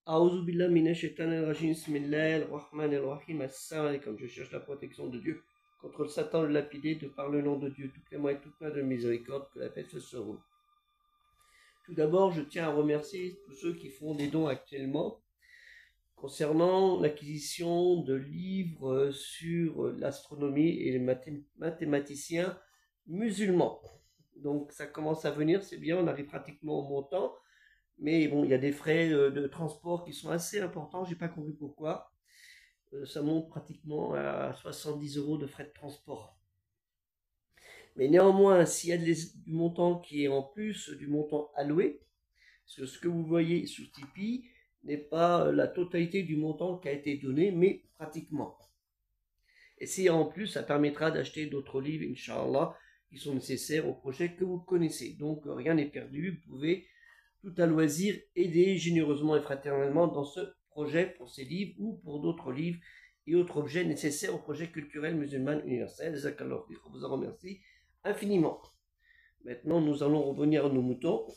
A'udhu billahi minash shaitanir rajim. Bismillahir rahmanir rahim. Assalamu alaikum. Je cherche la protection de Dieu contre le Satan le lapidé, de par le nom de Dieu, tout clément et tout plein de miséricorde, que la paix soit sur vous. Tout d'abord, je tiens à remercier tous ceux qui font des dons actuellement concernant l'acquisition de livres sur l'astronomie et les mathématiciens musulmans. Donc ça commence à venir, c'est bien, on arrive pratiquement au montant. Mais bon, il y a des frais de transport qui sont assez importants, j'ai pas compris pourquoi. Ça monte pratiquement à 70 € de frais de transport. Mais néanmoins, s'il y a du montant qui est en plus du montant alloué, parce que ce que vous voyez sur Tipeee n'est pas la totalité du montant qui a été donné, mais pratiquement. Et si en plus, ça permettra d'acheter d'autres livres, Inch'Allah, qui sont nécessaires au projet que vous connaissez. Donc rien n'est perdu, vous pouvez tout à loisir aider généreusement et fraternellement dans ce projet pour ces livres ou pour d'autres livres et autres objets nécessaires au projet culturel musulman universel. Zakallah, on vous en remercie infiniment. Maintenant, nous allons revenir à nos moutons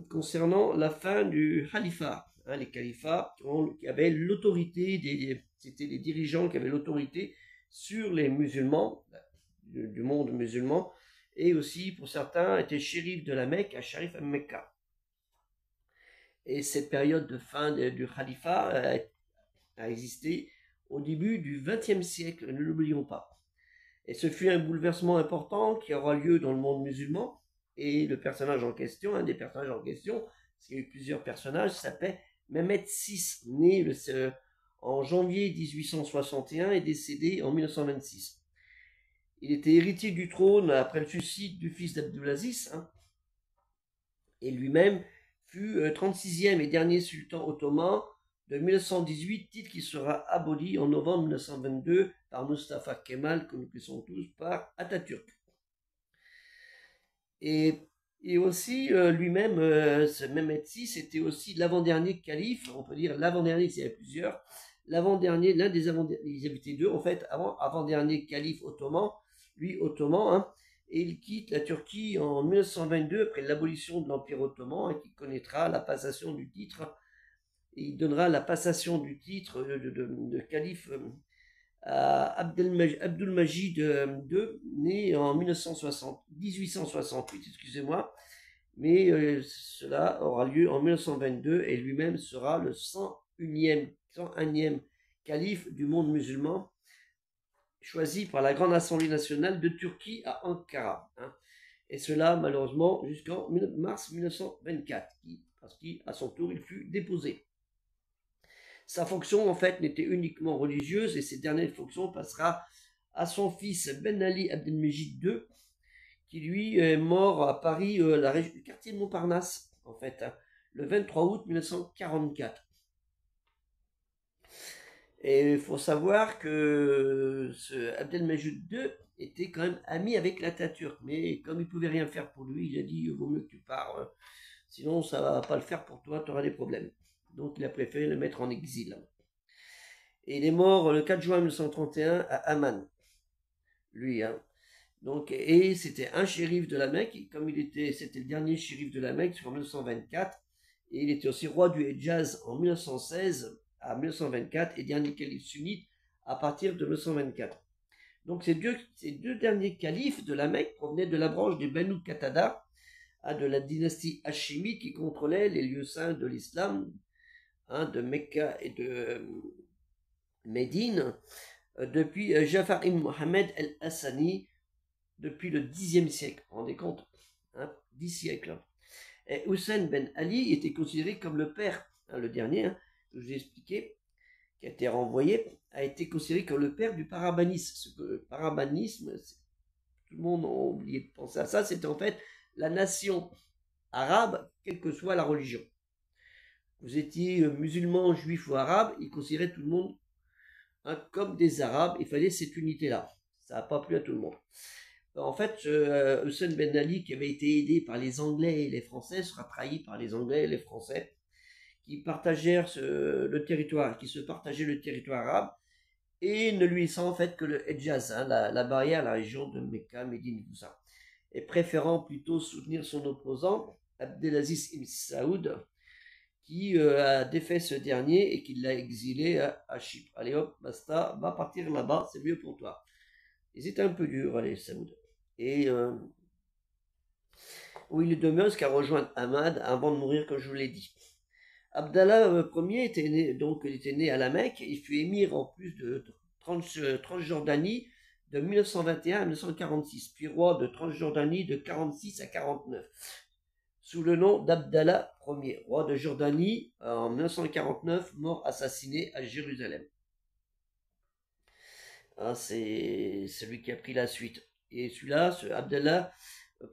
concernant la fin du califat. Les califats qui avaient l'autorité, c'était les dirigeants qui avaient l'autorité sur les musulmans, du monde musulman, et aussi pour certains étaient shérifs de la Mecque à Sharif à Mecca. Et cette période de fin du califat a existé au début du XXe siècle, ne l'oublions pas. Et ce fut un bouleversement important qui aura lieu dans le monde musulman. Et le personnage en question, un des personnages en question, parce qu'il y a eu plusieurs personnages, s'appelait Mehmet VI, né en janvier 1861 et décédé en 1926. Il était héritier du trône après le suicide du fils d'Abdulaziz, et lui-même fut 36e et dernier sultan ottoman de 1918, titre qui sera aboli en novembre 1922 par Mustafa Kemal, que nous connaissons tous, par Atatürk. Et aussi, lui-même, ce Mehmet VI était aussi l'avant-dernier calife, on peut dire l'avant-dernier, s'il y avait plusieurs, l'avant-dernier, l'un des avant-derniers, ils étaient deux en fait, avant-dernier calife ottoman, lui ottoman, et il quitte la Turquie en 1922 après l'abolition de l'Empire ottoman et qui connaîtra la passation du titre. Et il donnera la passation du titre de calife à Abdulmajid II, né en 1868, excusez-moi, mais cela aura lieu en 1922 et lui-même sera le 101e calife du monde musulman, choisi par la Grande Assemblée nationale de Turquie à Ankara. Et cela, malheureusement, jusqu'en mars 1924, parce qu'à son tour, il fut déposé. Sa fonction, en fait, n'était uniquement religieuse, et cette dernière fonction passera à son fils Ben Ali Abdelmejid II, qui lui est mort à Paris, le quartier de Montparnasse, en fait, le 23 août 1944. Et il faut savoir que ce Abdelmejid II était quand même ami avec l'Atatürk, mais comme il pouvait rien faire pour lui, il a dit vaut mieux que tu pars, sinon ça va pas le faire pour toi, tu auras des problèmes. Donc il a préféré le mettre en exil. Et il est mort le 4 juin 1931 à Amman, lui. Donc, et c'était un shérif de la Mecque, comme c'était le dernier shérif de la Mecque en 1924, et il était aussi roi du Hejaz en 1916 à 1924 et dernier calife sunnite à partir de 1924. Donc ces deux derniers califes de la Mecque provenaient de la branche des Banu Qatada, de la dynastie hachimite qui contrôlait les lieux saints de l'islam, de Mecca et de Médine, depuis Jafar ibn Mohammed el-Hassani, depuis le Xe siècle. Vous vous rendez compte, 10 siècles. Et Hussein ben Ali était considéré comme le père, le dernier, que je vous ai expliqué, qui a été renvoyé, a été considéré comme le père du parabanisme. Le parabanisme, tout le monde a oublié de penser à ça, c'était en fait la nation arabe, quelle que soit la religion. Vous étiez musulman, juif ou arabe, ils considéraient tout le monde comme des arabes, il fallait cette unité-là. Ça n'a pas plu à tout le monde. En fait, Hussein ben Ali, qui avait été aidé par les Anglais et les Français, sera trahi par les Anglais et les Français, qui partagèrent le territoire, qui se partageaient le territoire arabe, et ne lui laissant en fait que le Hejaz, la barrière, la région de Mecca, Médine, tout ça, et préférant plutôt soutenir son opposant, Abdelaziz ibn Saoud, qui a défait ce dernier et qui l'a exilé à Chypre. Allez hop, basta, va partir là-bas, c'est mieux pour toi. Ils étaient un peu durs, les Saouds. Et où il demeure jusqu'à rejoindre Ahmad avant de mourir, comme je vous l'ai dit. Abdallah Ier était né, donc il était né à la Mecque, il fut émir en plus de Transjordanie de 1921 à 1946, puis roi de Transjordanie de 46 à 49, sous le nom d'Abdallah Ier, roi de Jordanie en 1949, mort assassiné à Jérusalem. Hein, c'est celui qui a pris la suite. Et celui-là, ce Abdallah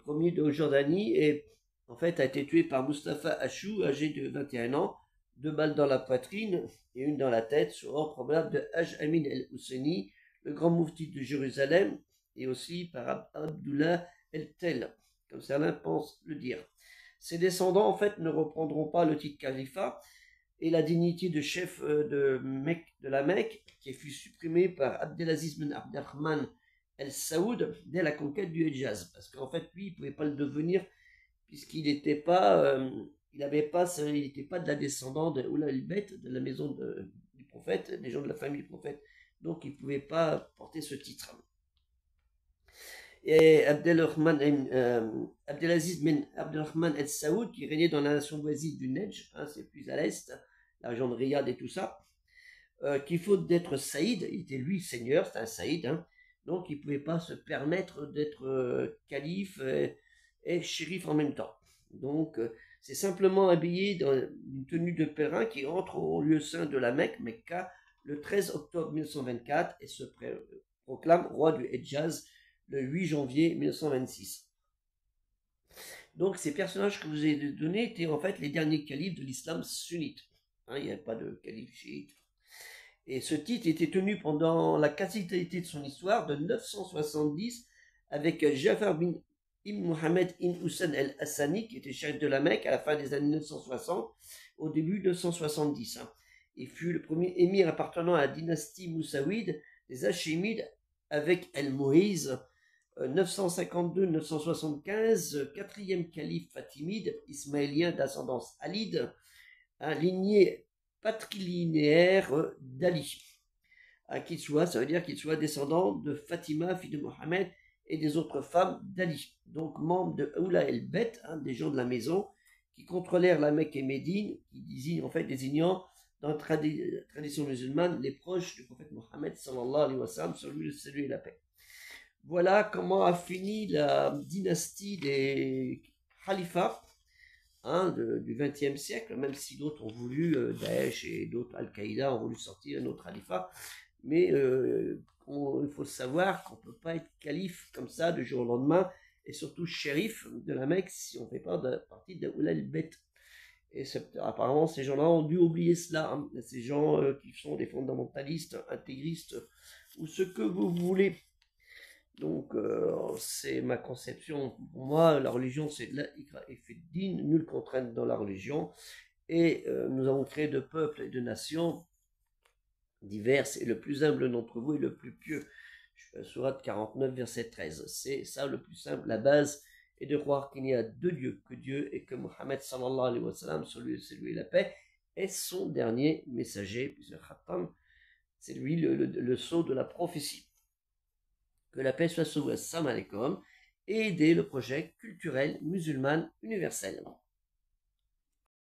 Ier de Jordanie, en fait, a été tué par Mustapha Achou, âgé de 21 ans, 2 balles dans la poitrine et une dans la tête, sur ordre probable de Haj Amin el-Husseini, le grand moufti de Jérusalem, et aussi par Abdullah el-Tel, comme certains pensent le dire. Ses descendants, en fait, ne reprendront pas le titre califat et la dignité de chef de la Mecque, qui fut supprimée par Abdelaziz bin Abdelrahman el-Saoud dès la conquête du Hejaz. Parce qu'en fait, lui, il ne pouvait pas le devenir, puisqu'il n'était pas, il n'était pas de la descendance de Oula el-Bet, de la maison du prophète, des gens de la famille du prophète. Donc, il ne pouvait pas porter ce titre. Et Abdelaziz bin Abdelrahman el-Saoud, qui régnait dans la nation voisine du Nejdj, hein, c'est plus à l'est, la région de Riyad et tout ça, qui faute d'être saïd, il était lui seigneur, c'était un saïd, hein, donc il ne pouvait pas se permettre d'être calife et shérif en même temps. Donc c'est simplement habillé dans une tenue de pèlerin qui entre au lieu saint de la Mecque, Mecca, le 13 octobre 1924 et se proclame roi du Hejaz le 8 janvier 1926. Donc ces personnages que je vous ai donnés étaient en fait les derniers califes de l'islam sunnite. Hein, il n'y avait pas de calife chiite. Et ce titre était tenu pendant la quasi-totalité de son histoire, de 970, avec Jafar bin Ibn Mohammed Ibn Hussein el-Hassani, qui était chef de la Mecque à la fin des années 960, au début 970. Hein. Il fut le premier émir appartenant à la dynastie moussaouide des Hachémides avec El-Moïse, 952-975, quatrième calife fatimide, ismaélien d'ascendance alide, un lignée patrilinéaire d'Ali. Qu'il soit, ça veut dire qu'il soit descendant de Fatima, fille de Mohammed, et des autres femmes d'Ali. Donc membre de Oula el-Bet, hein, des gens de la maison, qui contrôlèrent la Mecque et Médine, qui désignant dans la tradition musulmane les proches du prophète Mohammed, sallallahu alayhi wa sallam, sur lui le salut et la paix. Voilà comment a fini la dynastie des khalifats, hein, du XXe siècle, même si d'autres ont voulu, Daesh et d'autres, Al-Qaïda ont voulu sortir un autre khalifa, mais il faut savoir qu'on ne peut pas être calife comme ça du jour au lendemain, et surtout shérif de la Mecque si on ne fait pas partie de Oula el-Bet. Et apparemment, ces gens-là ont dû oublier cela, hein, ces gens qui sont des fondamentalistes, intégristes, ou ce que vous voulez. Donc, c'est ma conception. Pour moi, la religion, c'est de la din, nulle contrainte dans la religion. Et nous avons créé de peuples et de nations diverses, et le plus humble d'entre vous est le plus pieux. Sourate 49, verset 13. C'est ça le plus simple, la base est de croire qu'il n'y a deux dieux, que Dieu et que Mohammed sallallahu alayhi wa sallam, sur lui la paix, est son dernier messager, puisque Khatam, c'est lui le sceau de la prophétie. Que la paix soit sur vous, assalamu alaikum, et aider le projet culturel musulman universel.